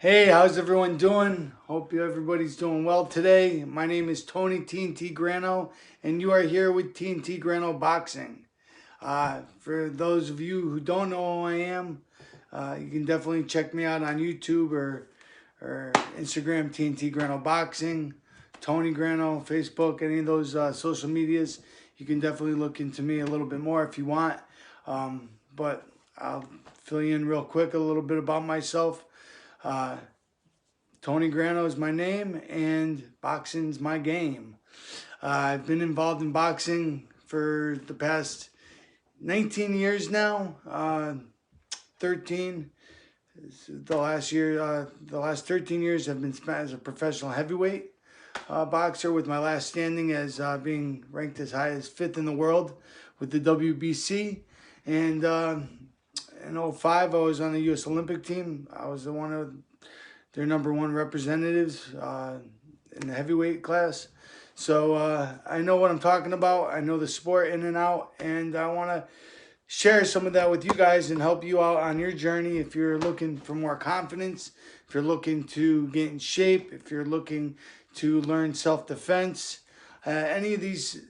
Hey, how's everyone doing? Hope everybody's doing well today. My name is Tony TNT Grano, and you are here with TNT Grano Boxing. For those of you who don't know who I am, you can definitely check me out on YouTube or Instagram, TNT Grano Boxing, Tony Grano, Facebook, any of those social medias. You can definitely look into me a little bit more if you want. But I'll fill you in real quick a little bit about myself. Uh, Tony Grano is my name, and boxing's my game. I've been involved in boxing for the past 19 years now. 13. The last 13 years have been spent as a professional heavyweight boxer, with my last standing as being ranked as high as fifth in the world with the WBC. And in 05, I was on the U.S. Olympic team. I was one of their number one representatives in the heavyweight class. So I know what I'm talking about. I know the sport in and out, and I want to share some of that with you guys and help you out on your journey. If you're looking for more confidence, if you're looking to get in shape, if you're looking to learn self-defense, any of these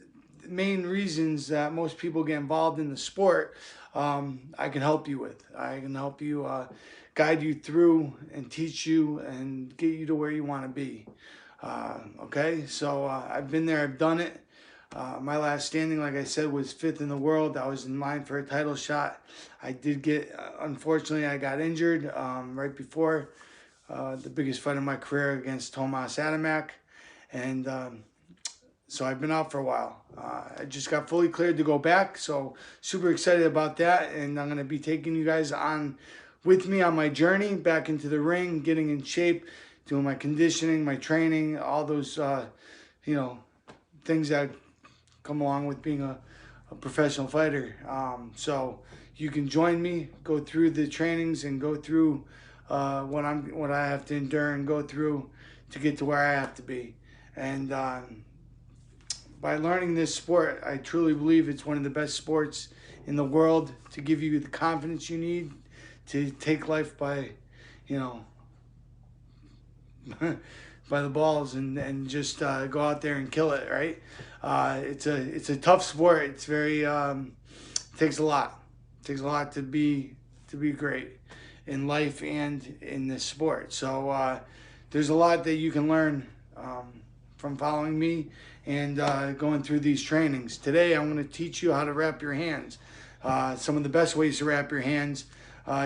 main reasons that most people get involved in the sport, I can help you with. I can help you guide you through and teach you and get you to where you want to be. Okay, so I've been there, I've done it. My last standing, like I said, was fifth in the world. I was in line for a title shot. I did get, unfortunately, I got injured right before the biggest fight of my career against Tomas Adamek. And so I've been out for a while. I just got fully cleared to go back, so super excited about that. And I'm going to be taking you guys on with me on my journey back into the ring, getting in shape, doing my conditioning, my training, all those, things that come along with being a professional fighter. So you can join me, go through the trainings and go through what I have to endure and go through to get to where I have to be. And by learning this sport, I truly believe it's one of the best sports in the world to give you the confidence you need to take life by, you know, by the balls and just go out there and kill it, right? It's a tough sport. It's very it takes a lot. It takes a lot to be great in life and in this sport. So there's a lot that you can learn from following me and going through these trainings. Today I'm going to teach you how to wrap your hands. Some of the best ways to wrap your hands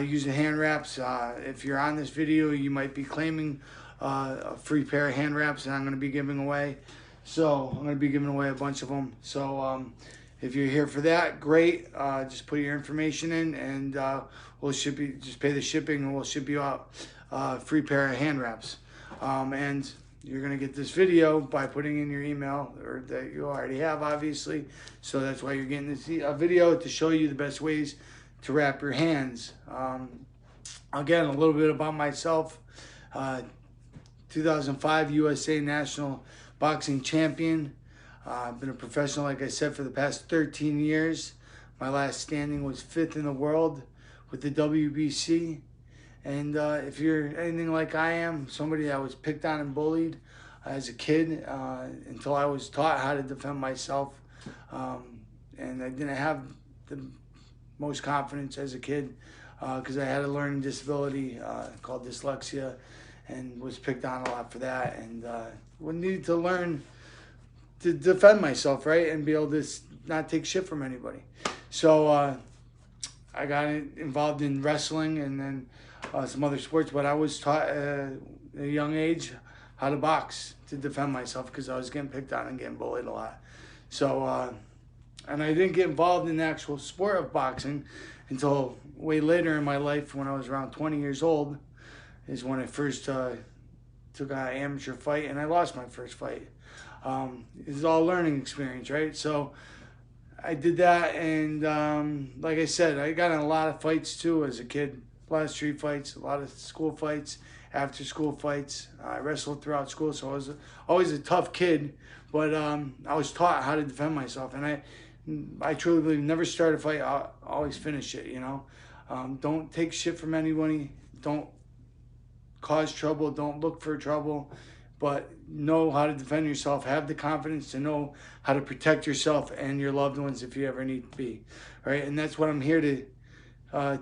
using hand wraps. If you're on this video, you might be claiming a free pair of hand wraps, and I'm going to be giving away. So I'm going to be giving away a bunch of them. So if you're here for that, great. Just put your information in, and we'll ship you. Just pay the shipping, and we'll ship you out a free pair of hand wraps. And you're going to get this video by putting in your email, or that you already have, obviously. So that's why you're getting this video, to show you the best ways to wrap your hands. Again, a little bit about myself. 2005 USA National Boxing Champion. I've been a professional, like I said, for the past 13 years. My last standing was fifth in the world with the WBC. And if you're anything like I am, somebody that was picked on and bullied as a kid until I was taught how to defend myself. And I didn't have the most confidence as a kid because I had a learning disability called dyslexia, and was picked on a lot for that, and needed to learn to defend myself, right, and be able to not take shit from anybody. So I got involved in wrestling and then some other sports, but I was taught at a young age how to box to defend myself because I was getting picked on and getting bullied a lot. So and I didn't get involved in the actual sport of boxing until way later in my life, when I was around 20 years old, is when I first took an amateur fight, and I lost my first fight. It's all a learning experience, right? So I did that, and like I said, I got in a lot of fights too as a kid. A lot of street fights, a lot of school fights, after school fights. I wrestled throughout school, so I was always a tough kid, but I was taught how to defend myself, and I truly believe never start a fight, always finish it, you know? Don't take shit from anybody. Don't cause trouble, don't look for trouble, but know how to defend yourself. Have the confidence to know how to protect yourself and your loved ones if you ever need to be, right? And that's what I'm here to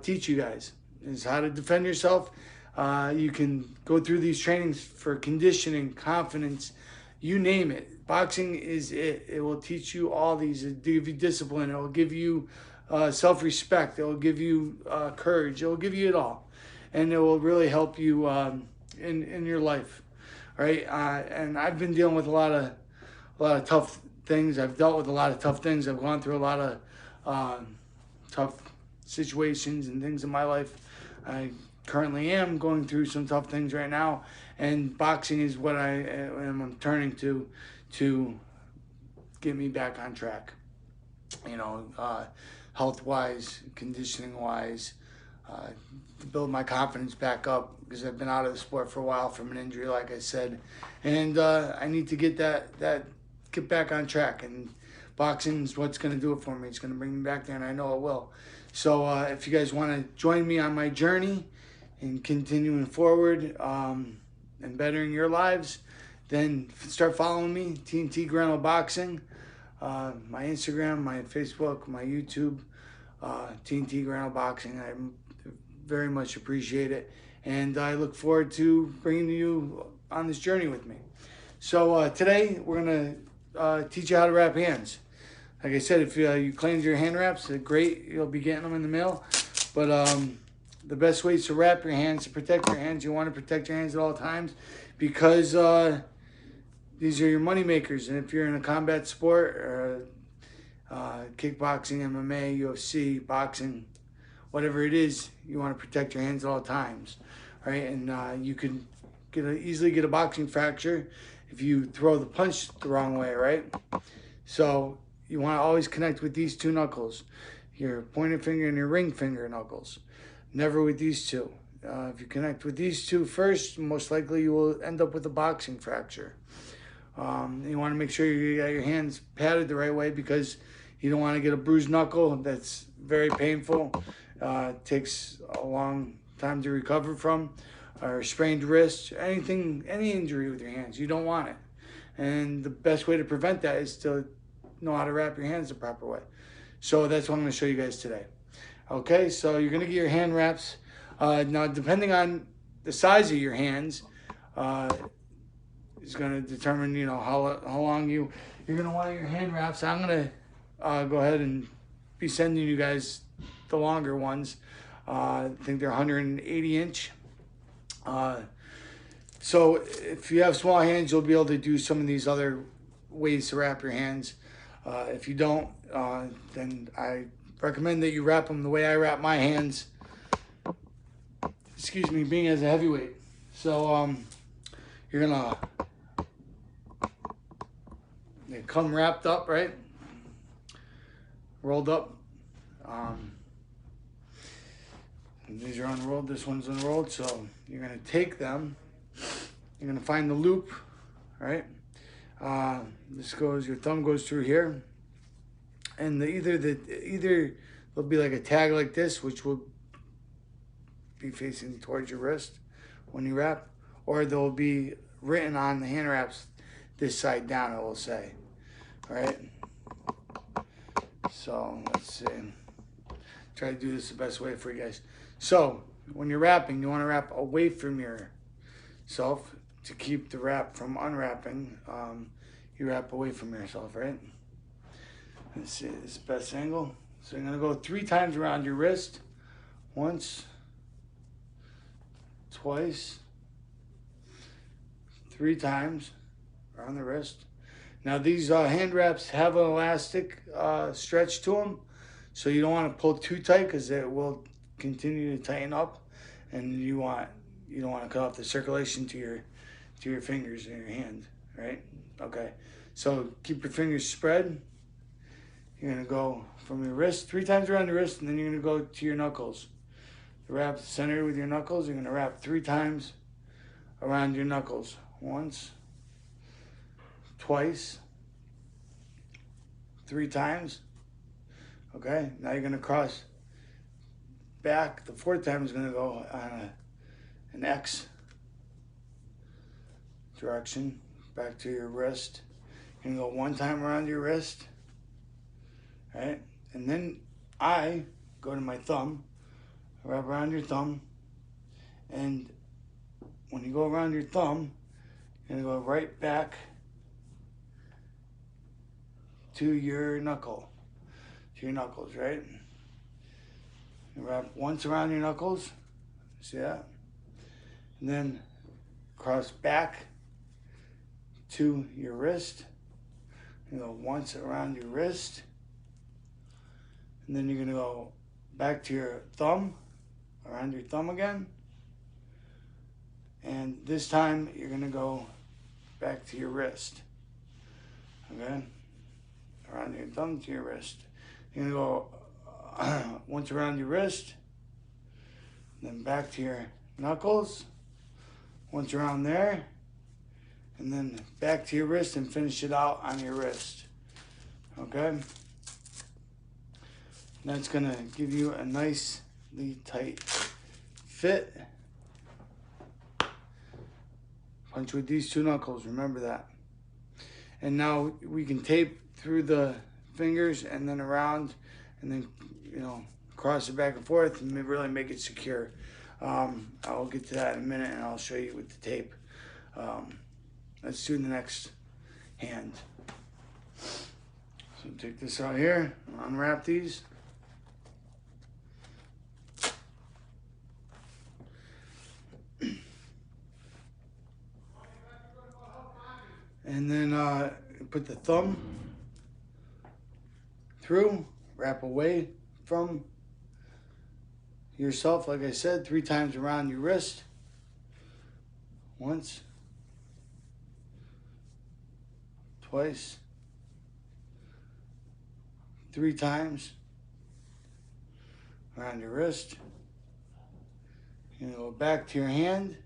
teach you guys, is how to defend yourself. You can go through these trainings for conditioning, confidence, you name it. Boxing is it. It will teach you all these. It will give you discipline. It will give you self-respect. It will give you courage. It will give you it all. And it will really help you in your life, right? And I've been dealing with a lot of tough things. I've dealt with a lot of tough things. I've gone through a lot of tough situations and things in my life. I currently am going through some tough things right now, and boxing is what I'm turning to get me back on track. You know, health-wise, conditioning-wise, to build my confidence back up, because I've been out of the sport for a while from an injury, like I said, and I need to get get back on track. And boxing is what's going to do it for me. It's going to bring me back there, and I know it will. So if you guys want to join me on my journey and continuing forward and bettering your lives, then start following me, TNT Guerrero Boxing, my Instagram, my Facebook, my YouTube, TNT Guerrero Boxing. I very much appreciate it, and I look forward to bringing you on this journey with me. So today we're gonna teach you how to wrap hands. Like I said, if you claimed your hand wraps, great, you'll be getting them in the mail. But the best ways to wrap your hands, to protect your hands, you want to protect your hands at all times, because these are your money makers. And if you're in a combat sport, or kickboxing, MMA, UFC, boxing, whatever it is, you want to protect your hands at all times, right? And you can easily get a boxing fracture if you throw the punch the wrong way, right? So you want to always connect with these two knuckles, your pointer finger and your ring finger knuckles. Never with these two. If you connect with these two first, most likely you will end up with a boxing fracture. You want to make sure you got your hands padded the right way, because you don't want to get a bruised knuckle. That's very painful. It takes a long time to recover from, or sprained wrist, any injury with your hands. You don't want it. And the best way to prevent that is to know how to wrap your hands the proper way. So that's what I'm going to show you guys today. Okay, so you're going to get your hand wraps. Now, depending on the size of your hands, is going to determine, you know, how long you're going to want your hand wraps. I'm going to go ahead and be sending you guys the longer ones. I think they're 180 inch. So if you have small hands, you'll be able to do some of these other ways to wrap your hands. If you don't, then I recommend that you wrap them the way I wrap my hands. Excuse me, being as a heavyweight. So you're gonna, they come wrapped up, right? Rolled up. These are unrolled. This one's unrolled. So you're gonna take them. You're gonna find the loop, right? This goes, your thumb goes through here, and either there'll be like a tag like this, which will be facing towards your wrist when you wrap, or there'll be written on the hand wraps this side down, it will say. All right. So let's see. Try to do this the best way for you guys. So when you're wrapping, you want to wrap away from yourself to keep the wrap from unwrapping. You wrap away from yourself, right? Let's see, this is the best angle. So you're gonna go 3 times around your wrist. Once, twice, 3 times around the wrist. Now these hand wraps have an elastic stretch to them, so you don't want to pull too tight, because it will continue to tighten up, and you don't want to cut off the circulation to your fingers and your hand, right? Okay, so keep your fingers spread. You're gonna go from your wrist 3 times around your wrist, and then you're gonna go to your knuckles. The wrap centered with your knuckles. You're gonna wrap 3 times around your knuckles. Once, twice, 3 times. Okay, now you're gonna cross back. The 4th time is gonna go on an X direction back to your wrist. You're gonna go one time around your wrist, right? And then I go to my thumb, wrap around your thumb, and when you go around your thumb, you're gonna go right back to your knuckles, right? You wrap once around your knuckles, see that? And then cross back to your wrist. You go once around your wrist. And then you're gonna go back to your thumb, around your thumb again. And this time you're gonna go back to your wrist. Okay? Around your thumb to your wrist. You're gonna go once around your wrist, then back to your knuckles, once around there, and then back to your wrist and finish it out on your wrist. Okay? That's gonna give you a nicely tight fit. Punch with these two knuckles, remember that. And now we can tape through the fingers and then around and then, cross it back and forth and really make it secure. I'll get to that in a minute and I'll show you with the tape. Let's do the next hand. So take this out here, unwrap these. And then put the thumb through, wrap away from yourself, like I said, 3 times around your wrist. Once, twice, 3 times around your wrist. You're gonna go back to your hand,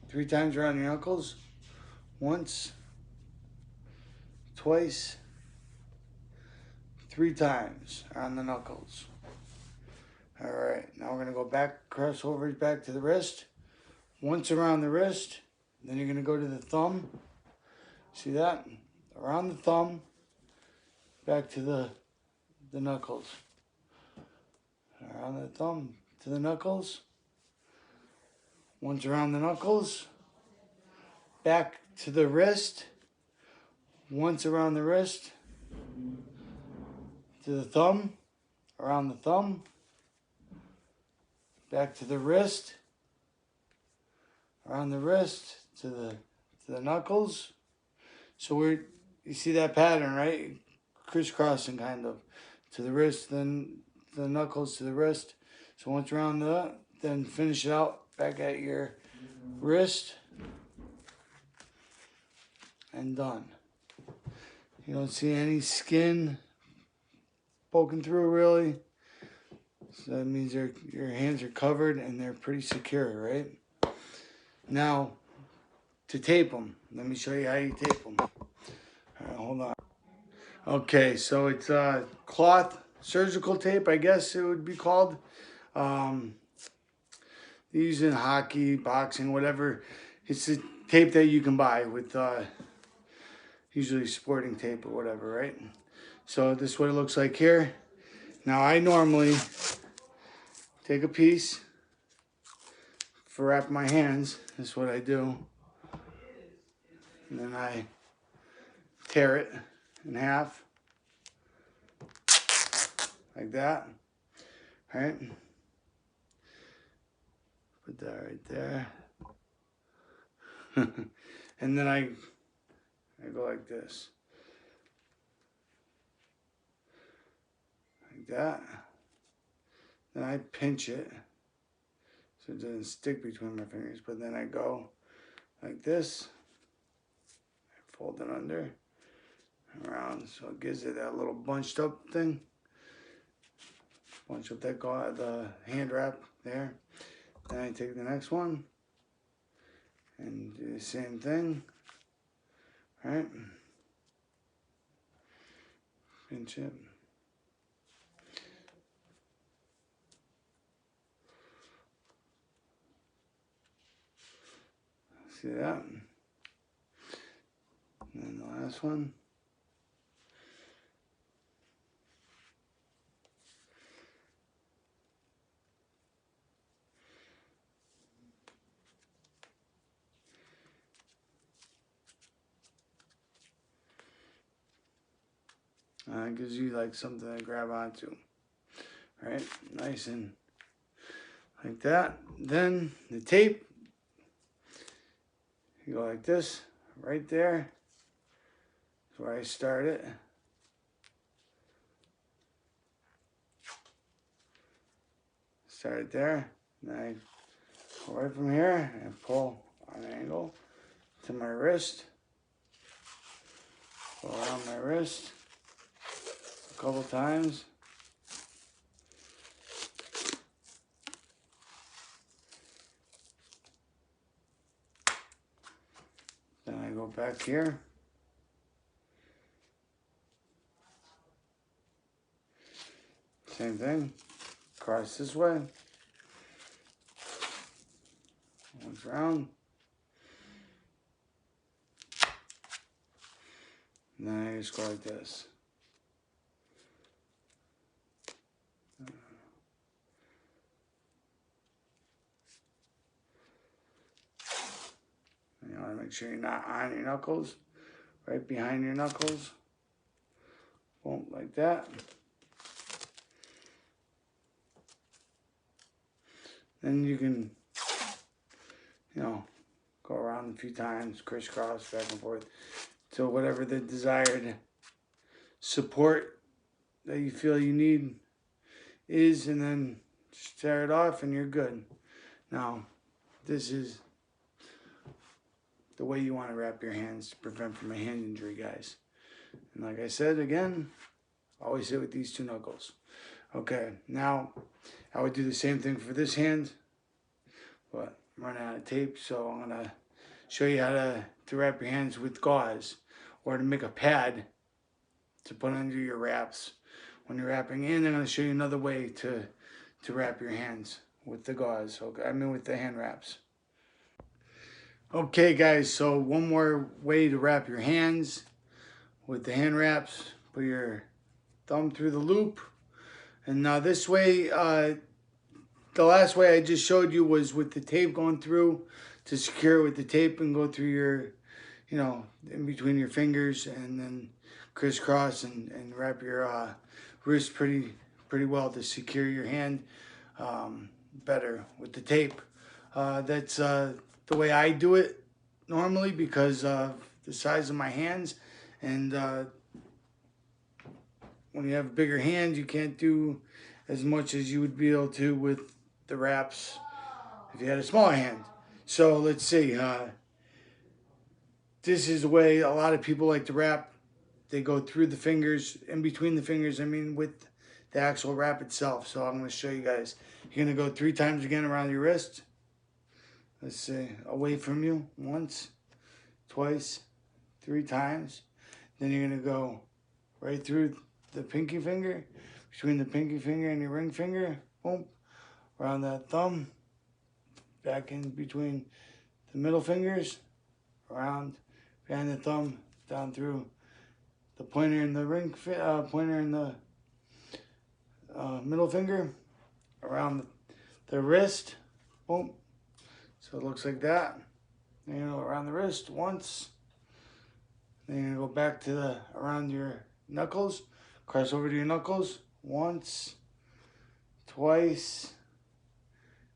3 times around your knuckles. Once, twice, 3 times on the knuckles. All right, now we're gonna go back, cross over back to the wrist. Once around the wrist, then you're gonna go to the thumb. See that? Around the thumb, back to the knuckles. Around the thumb to the knuckles. Once around the knuckles, back to the wrist. Once around the wrist, to the thumb, around the thumb, back to the wrist, around the wrist, to the knuckles. So you see that pattern, right? Crisscrossing kind of. To the wrist, then the knuckles to the wrist. So once around then finish it out back at your wrist. And done. You don't see any skin poking through really. So that means your hands are covered and they're pretty secure, right? Now, to tape them, let me show you how you tape them. All right, hold on. Okay, so it's cloth surgical tape, I guess it would be called. They use it in hockey, boxing, whatever. It's a tape that you can buy with usually sporting tape or whatever, right? So this is what it looks like here. Now I normally take a piece for wrapping my hands. This is what I do. And then I tear it in half. Like that. All right? Put that right there. And then I go like this. Like that. Then I pinch it so it doesn't stick between my fingers. But then I go like this. I fold it under, around, so it gives it that little bunched up thing. Bunch up the hand wrap there. Then I take the next one and do the same thing. All right. Pinch it. See that? Last one. It gives you like something to grab onto. Right? Nice and like that. Then the tape, you go like this, right there. That's where I start it. Start it there. Then I go right from here and pull on an angle to my wrist. Go around my wrist a couple times. Then I go back here. Same thing. Cross this way. Once round. And then I just go like this. You want to make sure you're not on your knuckles, right behind your knuckles. Boom, like that. Then you can, you know, go around a few times, crisscross, back and forth, to whatever the desired support that you feel you need is, and then tear it off and you're good. Now, this is the way you want to wrap your hands to prevent from a hand injury, guys. And like I said, again, always hit with these two knuckles. Okay, now I would do the same thing for this hand, but I'm running out of tape, so I'm gonna show you how to wrap your hands with gauze, or to make a pad to put under your wraps when you're wrapping. And I'm gonna show you another way to wrap your hands with the gauze. Okay, I mean with the hand wraps. Okay, guys, so one more way to wrap your hands with the hand wraps. Put your thumb through the loop. And now this way, the last way I just showed you was with the tape going through to secure it with the tape and go through your, you know, in between your fingers, and then crisscross and wrap your wrist pretty well to secure your hand better with the tape. That's the way I do it normally because of the size of my hands, and when you have a bigger hand, you can't do as much as you would be able to with the wraps if you had a smaller hand. So let's see. This is the way a lot of people like to wrap. They go through the fingers, in between the fingers, I mean with the actual wrap itself. So I'm going to show you guys. You're going to go 3 times again around your wrist. Let's see, away from you, once, twice, 3 times. Then you're going to go right through the pinky finger, between the pinky finger and your ring finger, boom, around that thumb, back in between the middle fingers, around behind the thumb, down through the pointer and the ring, pointer and the middle finger, around the wrist, boom. So it looks like that. Then you go around the wrist once. Then you're gonna go back to around your knuckles, cross over to your knuckles once, twice,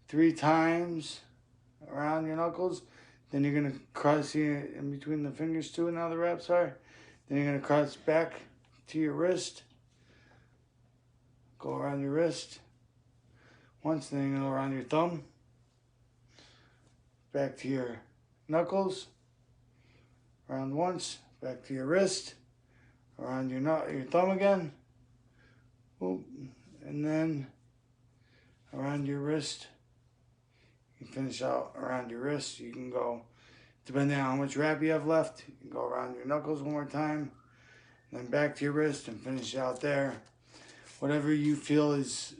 3 times around your knuckles. Then you're gonna cross here in between the fingers too, and now the wraps are. Then you're gonna cross back to your wrist, go around your wrist once, then you're gonna go around your thumb, back to your knuckles, around once, back to your wrist, around your thumb again, boom, and then around your wrist. You finish out around your wrist. You can go, depending on how much wrap you have left, you can go around your knuckles one more time, then back to your wrist and finish out there. Whatever you feel is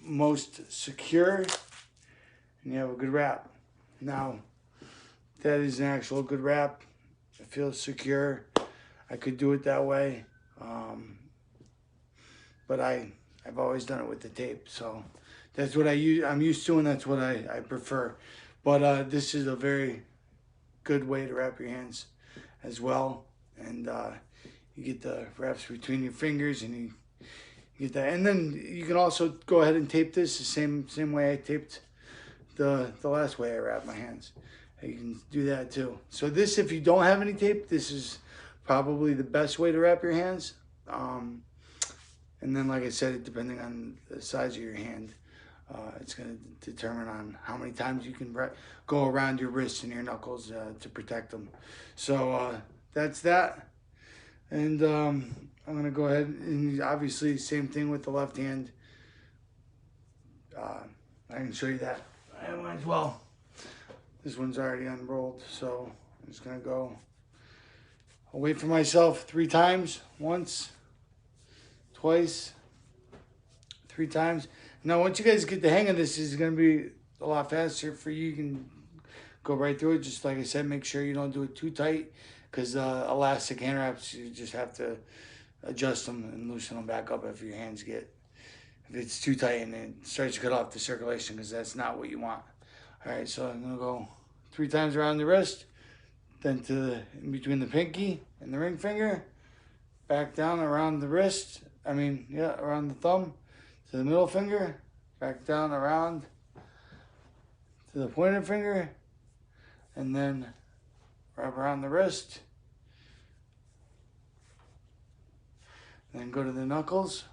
most secure, and you have a good wrap. Now, that is an actual good wrap. It feels secure. I could do it that way. But I've always done it with the tape. So that's what I'm used to, and that's what I prefer. But this is a very good way to wrap your hands as well. And you get the wraps between your fingers, and you get that. And then you can also go ahead and tape this the same way I taped the last way I wrapped my hands. You can do that too. So this, if you don't have any tape, this is probably the best way to wrap your hands. And then, like I said, depending on the size of your hand, it's going to determine on how many times you can go around your wrists and your knuckles to protect them. So that's that. And I'm going to go ahead and obviously same thing with the left hand. I can show you that. I might as well. This one's already unrolled, so I'm just going to go. I'll wait for myself 3 times. Once, twice, 3 times. Now, once you guys get the hang of this, it's going to be a lot faster for you. You can go right through it. Just like I said, make sure you don't do it too tight, because elastic hand wraps, you just have to adjust them and loosen them back up if your hands get, if it's too tight and it starts to cut off the circulation, because that's not what you want. All right, so I'm going to go 3 times around the wrist, then to in between the pinky and the ring finger, back down around the wrist, around the thumb to the middle finger, back down around to the pointer finger, and then wrap around the wrist, then go to the knuckles,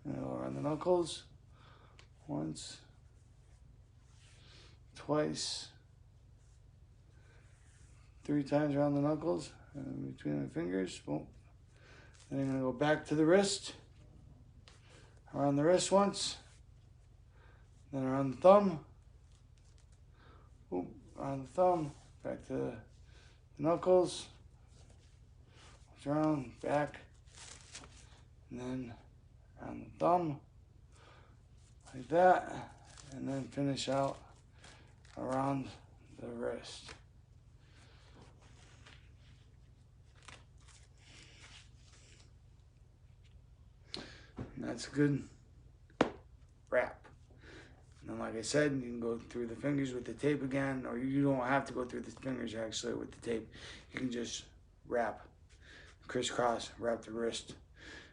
and go around the knuckles, once, twice, 3 times around the knuckles, and between the fingers, boom. Then I'm gonna go back to the wrist, around the wrist once, then around the thumb, boom, around the thumb, back to the knuckles, around, back, and then around the thumb, like that, and then finish out around the wrist. And that's a good wrap. And then, like I said, you can go through the fingers with the tape again, or you don't have to go through the fingers actually with the tape. You can just wrap, crisscross, wrap the wrist,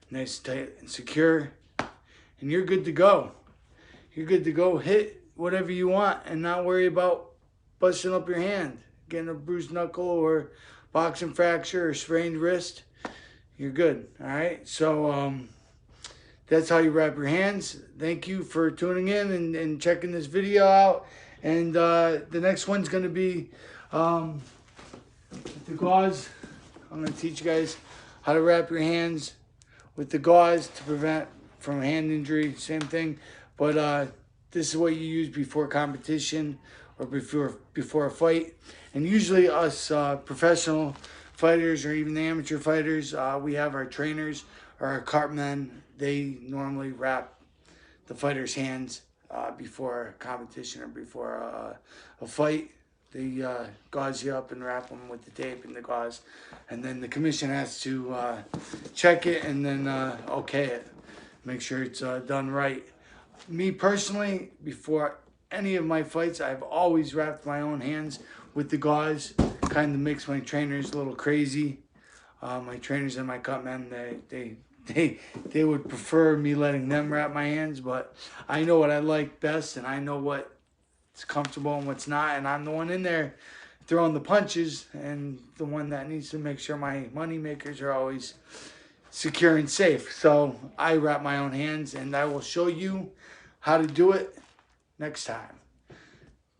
nice, tight, and secure, and you're good to go. You're good to go. Hit whatever you want and not worry about busting up your hand, getting a bruised knuckle or boxing fracture or sprained wrist. You're good. All right. So that's how you wrap your hands. Thank you for tuning in and checking this video out. And the next one's going to be the gauze. I'm going to teach you guys how to wrap your hands with the gauze to prevent from hand injury. Same thing. But this is what you use before competition or before a fight. And usually us professional fighters or even the amateur fighters, we have our trainers or our cartmen. They normally wrap the fighter's hands before a competition or before a fight. They gauze you up and wrap them with the tape and the gauze. And then the commission has to check it and then okay it. Make sure it's done right. Me personally, before any of my fights, I've always wrapped my own hands with the gauze. Kind of makes my trainers a little crazy. My trainers and my cutmen, they would prefer me letting them wrap my hands, but I know what I like best and I know what's comfortable and what's not, and I'm the one in there throwing the punches and the one that needs to make sure my money makers are always secure and safe. So I wrap my own hands, and I will show you how to do it next time.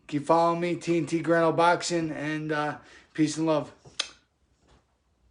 Keep following me, TNT Grano Boxing, and peace and love.